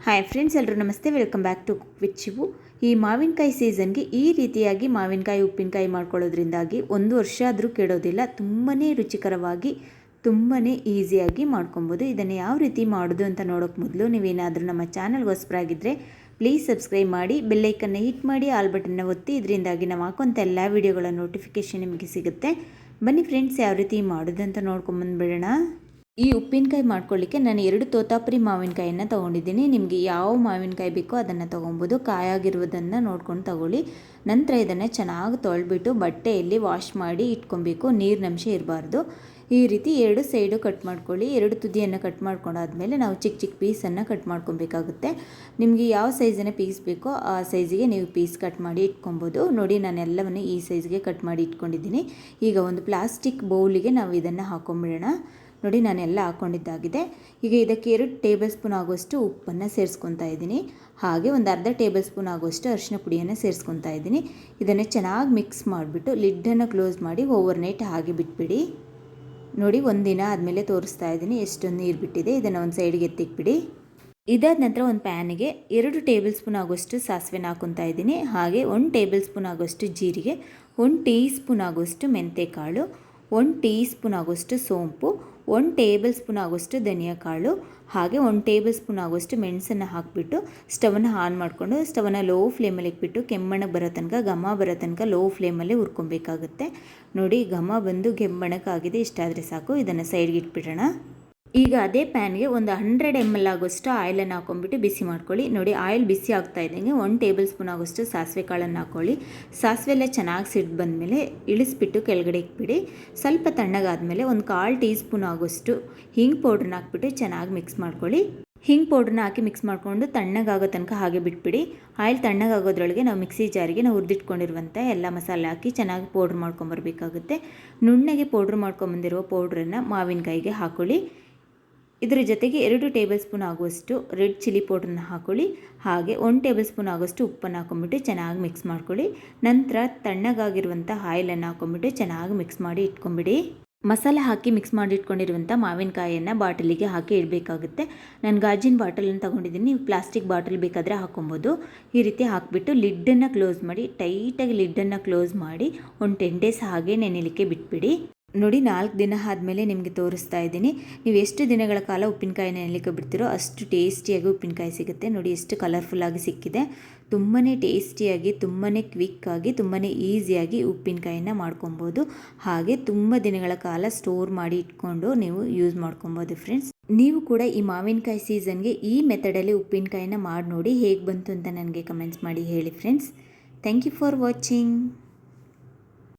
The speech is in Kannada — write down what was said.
ಹಾಯ್ ಫ್ರೆಂಡ್ಸ್, ಎಲ್ಲರೂ ನಮಸ್ತೆ. Welcome back to cook with Shivu. ಈ ಮಾವಿನಕಾಯಿ ಸೀಸನ್ಗೆ ಈ ರೀತಿಯಾಗಿ ಮಾವಿನಕಾಯಿ ಉಪ್ಪಿನಕಾಯಿ ಮಾಡ್ಕೊಳ್ಳೋದ್ರಿಂದಾಗಿ 1 ವರ್ಷ ಆದರೂ ಕೆಡೋದಿಲ್ಲ. ತುಂಬಾ ರುಚಿಕರವಾಗಿ ತುಂಬಾ ಈಸಿಯಾಗಿ ಮಾಡ್ಕೊಬೋದು. ಇದನ್ನು ಯಾವ ರೀತಿ ಮಾಡೋದು ಅಂತ ನೋಡೋಕ್ಕೆ ಮೊದಲು ನೀವೇನಾದರೂ ನಮ್ಮ ಚಾನಲ್ಗೆ ಹೊಸಬರಾಗಿದ್ದರೆ ಪ್ಲೀಸ್ ಸಬ್ಸ್ಕ್ರೈಬ್ ಮಾಡಿ, ಬೆಲ್ಲೈಕನ್ನ ಹಿಟ್ ಮಾಡಿ, ಆಲ್ ಬಟನ್ನ ಒತ್ತಿ. ಇದರಿಂದಾಗಿ ನಾವು ಹಾಕುವಂಥ ಎಲ್ಲ ವೀಡಿಯೋಗಳ ನೋಟಿಫಿಕೇಷನ್ ನಿಮಗೆ ಸಿಗುತ್ತೆ. ಬನ್ನಿ ಫ್ರೆಂಡ್ಸ್, ಯಾವ ರೀತಿ ಮಾಡೋದು ಅಂತ ನೋಡ್ಕೊಂಬಂದುಬಿಡೋಣ. ಈ ಉಪ್ಪಿನಕಾಯಿ ಮಾಡ್ಕೊಳ್ಳಿಕ್ಕೆ ನಾನು 2 ತೋತಾಪುರಿ ಮಾವಿನಕಾಯಿಯನ್ನು ತೊಗೊಂಡಿದ್ದೀನಿ. ನಿಮಗೆ ಯಾವ ಮಾವಿನಕಾಯಿ ಬೇಕೋ ಅದನ್ನು ತೊಗೊಬೋದು. ಕಾಯಾಗಿರುವುದನ್ನು ನೋಡ್ಕೊಂಡು ತಗೊಳ್ಳಿ. ನಂತರ ಇದನ್ನು ಚೆನ್ನಾಗಿ ತೊಳೆದ್ಬಿಟ್ಟು ಬಟ್ಟೆಯಲ್ಲಿ ವಾಶ್ ಮಾಡಿ ಇಟ್ಕೊಬೇಕು. ನೀರಿನಂಶ ಇರಬಾರ್ದು. ಈ ರೀತಿ 2 ಸೈಡು ಕಟ್ ಮಾಡ್ಕೊಳ್ಳಿ. 2 ತುದಿಯನ್ನು ಕಟ್ ಮಾಡ್ಕೊಂಡಾದ್ಮೇಲೆ ನಾವು ಚಿಕ್ಕ ಚಿಕ್ಕ ಪೀಸನ್ನು ಕಟ್ ಮಾಡ್ಕೊಬೇಕಾಗುತ್ತೆ. ನಿಮಗೆ ಯಾವ ಸೈಜಿನ ಪೀಸ್ ಬೇಕೋ ಆ ಸೈಜಿಗೆ ನೀವು ಪೀಸ್ ಕಟ್ ಮಾಡಿ ಇಟ್ಕೊಬೋದು. ನೋಡಿ, ನಾನು ಎಲ್ಲವನ್ನು ಈ ಸೈಜ್ಗೆ ಕಟ್ ಮಾಡಿ ಇಟ್ಕೊಂಡಿದ್ದೀನಿ. ಈಗ ಒಂದು ಪ್ಲಾಸ್ಟಿಕ್ ಬೌಲಿಗೆ ನಾವು ಇದನ್ನು ಹಾಕೊಂಡ್ಬಿಡೋಣ. ನೋಡಿ, ನಾನೆಲ್ಲ ಹಾಕ್ಕೊಂಡಿದ್ದಾಗಿದೆ. ಈಗ ಇದಕ್ಕೆ 2 ಟೇಬಲ್ ಸ್ಪೂನ್ ಆಗುವಷ್ಟು ಉಪ್ಪನ್ನು ಸೇರಿಸ್ಕೊತಾ ಇದ್ದೀನಿ. ಹಾಗೆ ಒಂದು ಅರ್ಧ ಟೇಬಲ್ ಸ್ಪೂನ್ ಆಗುವಷ್ಟು ಅರಿಶಿನ ಪುಡಿಯನ್ನು ಸೇರಿಸ್ಕೊತಾ ಇದ್ದೀನಿ. ಇದನ್ನು ಚೆನ್ನಾಗಿ ಮಿಕ್ಸ್ ಮಾಡಿಬಿಟ್ಟು ಲಿಡ್ಡನ್ನು ಕ್ಲೋಸ್ ಮಾಡಿ ಓವರ್ನೈಟ್ ಹಾಗೆ ಬಿಟ್ಬಿಡಿ. ನೋಡಿ, ಒಂದಿನ ಆದಮೇಲೆ ತೋರಿಸ್ತಾ ಇದ್ದೀನಿ ಎಷ್ಟೊಂದು ನೀರು ಬಿಟ್ಟಿದೆ. ಇದನ್ನು ಒಂದು ಸೈಡ್ಗೆ ಎತ್ತಿಕ್ಬಿಡಿ. ಇದಾದ ನಂತರ ಒಂದು ಪ್ಯಾನಿಗೆ 2 ಟೇಬಲ್ ಸ್ಪೂನ್ ಆಗುವಷ್ಟು ಸಾಸಿವೆನ ಹಾಕ್ಕೊತಾ ಇದ್ದೀನಿ. ಹಾಗೆ 1 ಟೇಬಲ್ ಸ್ಪೂನ್ ಆಗುವಷ್ಟು ಜೀರಿಗೆ, 1 ಟೀ ಸ್ಪೂನ್ ಆಗುವಷ್ಟು ಮೆಂತ್ಯಕಾಳು, 1 ಟೀ ಸ್ಪೂನ್ ಆಗುವಷ್ಟು ಸೋಂಪು, 1 ಟೇಬಲ್ ಸ್ಪೂನ್ ಆಗುವಷ್ಟು ಧನಿಯಾ ಕಾಳು, ಹಾಗೆ 1 ಟೇಬಲ್ ಸ್ಪೂನ್ ಆಗುವಷ್ಟು ಮೆಣಸನ್ನು ಹಾಕಿಬಿಟ್ಟು ಸ್ಟವನ್ನು ಆನ್ ಮಾಡಿಕೊಂಡು ಸ್ಟವನ್ನು ಲೋ ಫ್ಲೇಮಲ್ಲಿ ಇಟ್ಬಿಟ್ಟು ಕೆಮ್ಮಣ್ಣಗೆ ಬರೋ ತನಕ, ಘಮ ಬರೋ ತನಕ ಲೋ ಫ್ಲೇಮಲ್ಲೇ ಹುರ್ಕೊಬೇಕಾಗುತ್ತೆ. ನೋಡಿ, ಘಮ ಬಂದು ಕೆಮ್ಮಣ್ಣಕ್ಕಾಗಿದೆ. ಇಷ್ಟಾದರೆ ಸಾಕು. ಇದನ್ನು ಸೈಡ್ಗೆ ಇಟ್ಬಿಡೋಣ. ಈಗ ಅದೇ ಪ್ಯಾನ್ಗೆ ಒಂದು 100 ml ಆಗೋಷ್ಟು ಆಯಿಲನ್ನು ಹಾಕೊಂಡ್ಬಿಟ್ಟು ಬಿಸಿ ಮಾಡ್ಕೊಳ್ಳಿ. ನೋಡಿ, ಆಯಿಲ್ ಬಿಸಿ ಆಗ್ತಾ ಇದ್ದಂಗೆ 1 ಟೇಬಲ್ ಸ್ಪೂನ್ ಆಗೋಷ್ಟು ಸಾಸಿವೆ ಕಾಳನ್ನು ಹಾಕ್ಕೊಳ್ಳಿ. ಸಾಸಿವೆ ಎಲ್ಲ ಚೆನ್ನಾಗಿ ಸಿಡ್ದು ಬಂದಮೇಲೆ ಇಳಿಸ್ಬಿಟ್ಟು ಕೆಳಗಡೆ ಇಟ್ಬಿಡಿ. ಸ್ವಲ್ಪ ತಣ್ಣಗಾದಮೇಲೆ ಒಂದು 1/4 ಟೀ ಸ್ಪೂನ್ ಆಗೋಷ್ಟು ಹಿಂಗ್ ಪೌಡ್ರನ್ನ ಹಾಕ್ಬಿಟ್ಟು ಚೆನ್ನಾಗಿ ಮಿಕ್ಸ್ ಮಾಡ್ಕೊಳ್ಳಿ. ಹಿಂಗ್ ಪೌಡ್ರನ್ನ ಹಾಕಿ ಮಿಕ್ಸ್ ಮಾಡಿಕೊಂಡು ತಣ್ಣಗಾಗೋ ತನಕ ಹಾಗೆ ಬಿಟ್ಬಿಡಿ. ಆಯಿಲ್ ತಣ್ಣಗಾಗೋದ್ರೊಳಗೆ ನಾವು ಮಿಕ್ಸಿ ಜಾರಿಗೆ ನಾವು ಹುರಿದಿಟ್ಕೊಂಡಿರುವಂಥ ಎಲ್ಲ ಮಸಾಲೆ ಹಾಕಿ ಚೆನ್ನಾಗಿ ಪೌಡ್ರ್ ಮಾಡ್ಕೊಂಬರ್ಬೇಕಾಗುತ್ತೆ. ನುಣ್ಣಗೆ ಪೌಡ್ರ್ ಮಾಡ್ಕೊಂಬಂದಿರುವ ಪೌಡ್ರನ್ನು ಮಾವಿನಕಾಯಿಗೆ ಹಾಕ್ಕೊಳ್ಳಿ. ಇದರ ಜೊತೆಗೆ 2 ಟೇಬಲ್ ಸ್ಪೂನ್ ಆಗುವಷ್ಟು ರೆಡ್ ಚಿಲ್ಲಿ ಪೌಡ್ರನ್ನ ಹಾಕ್ಕೊಳ್ಳಿ. ಹಾಗೆ 1 ಟೇಬಲ್ ಸ್ಪೂನ್ ಆಗುವಷ್ಟು ಉಪ್ಪನ್ನು ಹಾಕೊಂಡ್ಬಿಟ್ಟು ಚೆನ್ನಾಗಿ ಮಿಕ್ಸ್ ಮಾಡ್ಕೊಳ್ಳಿ. ನಂತರ ತಣ್ಣಗಾಗಿರುವಂಥ ಆಯಿಲನ್ನು ಹಾಕೊಂಡ್ಬಿಟ್ಟು ಚೆನ್ನಾಗಿ ಮಿಕ್ಸ್ ಮಾಡಿ ಇಟ್ಕೊಂಬಿಡಿ. ಮಸಾಲೆ ಹಾಕಿ ಮಿಕ್ಸ್ ಮಾಡಿ ಇಟ್ಕೊಂಡಿರುವಂಥ ಮಾವಿನಕಾಯಿಯನ್ನು ಬಾಟಲಿಗೆ ಹಾಕಿ ಇಡಬೇಕಾಗುತ್ತೆ. ನಾನು ಗಾಜಿನ ಬಾಟಲನ್ನು ತೊಗೊಂಡಿದ್ದೀನಿ. ನೀವು ಪ್ಲಾಸ್ಟಿಕ್ ಬಾಟಲ್ ಬೇಕಾದರೆ ಹಾಕೊಬೋದು. ಈ ರೀತಿ ಹಾಕಿಬಿಟ್ಟು ಲಿಡ್ಡನ್ನು ಕ್ಲೋಸ್ ಮಾಡಿ, ಟೈಟಾಗಿ ಲಿಡ್ಡನ್ನು ಕ್ಲೋಸ್ ಮಾಡಿ ಒಂದು 10 ಡೇಸ್ ಹಾಗೆ ನೆನೆಯಲಿಕ್ಕೆ ಬಿಟ್ಬಿಡಿ. ನೋಡಿ, 4 ದಿನ ಆದಮೇಲೆ ನಿಮಗೆ ತೋರಿಸ್ತಾ ಇದ್ದೀನಿ. ನೀವು ಎಷ್ಟು ದಿನಗಳ ಕಾಲ ಉಪ್ಪಿನಕಾಯಿ ನೆನೆಯಲಿಕ್ಕೆ ಬಿಡ್ತೀರೋ ಅಷ್ಟು ಟೇಸ್ಟಿಯಾಗಿ ಉಪ್ಪಿನಕಾಯಿ ಸಿಗುತ್ತೆ. ನೋಡಿ, ಎಷ್ಟು ಕಲರ್ಫುಲ್ಲಾಗಿ ಸಿಕ್ಕಿದೆ. ತುಂಬಾ ಟೇಸ್ಟಿಯಾಗಿ, ತುಂಬಾ ಕ್ವಿಕ್ಕಾಗಿ, ತುಂಬಾ ಈಸಿಯಾಗಿ ಉಪ್ಪಿನಕಾಯಿನ ಮಾಡ್ಕೊಬೋದು. ಹಾಗೆ ತುಂಬ ದಿನಗಳ ಕಾಲ ಸ್ಟೋರ್ ಮಾಡಿ ಇಟ್ಕೊಂಡು ನೀವು ಯೂಸ್ ಮಾಡ್ಕೊಬೋದು. ಫ್ರೆಂಡ್ಸ್, ನೀವು ಕೂಡ ಈ ಮಾವಿನಕಾಯಿ ಸೀಸನ್ಗೆ ಈ ಮೆಥಡಲ್ಲಿ ಉಪ್ಪಿನಕಾಯಿನ ಮಾಡಿ ನೋಡಿ. ಹೇಗೆ ಬಂತು ಅಂತ ನನಗೆ ಕಮೆಂಟ್ಸ್ ಮಾಡಿ ಹೇಳಿ friends. Thank you for watching.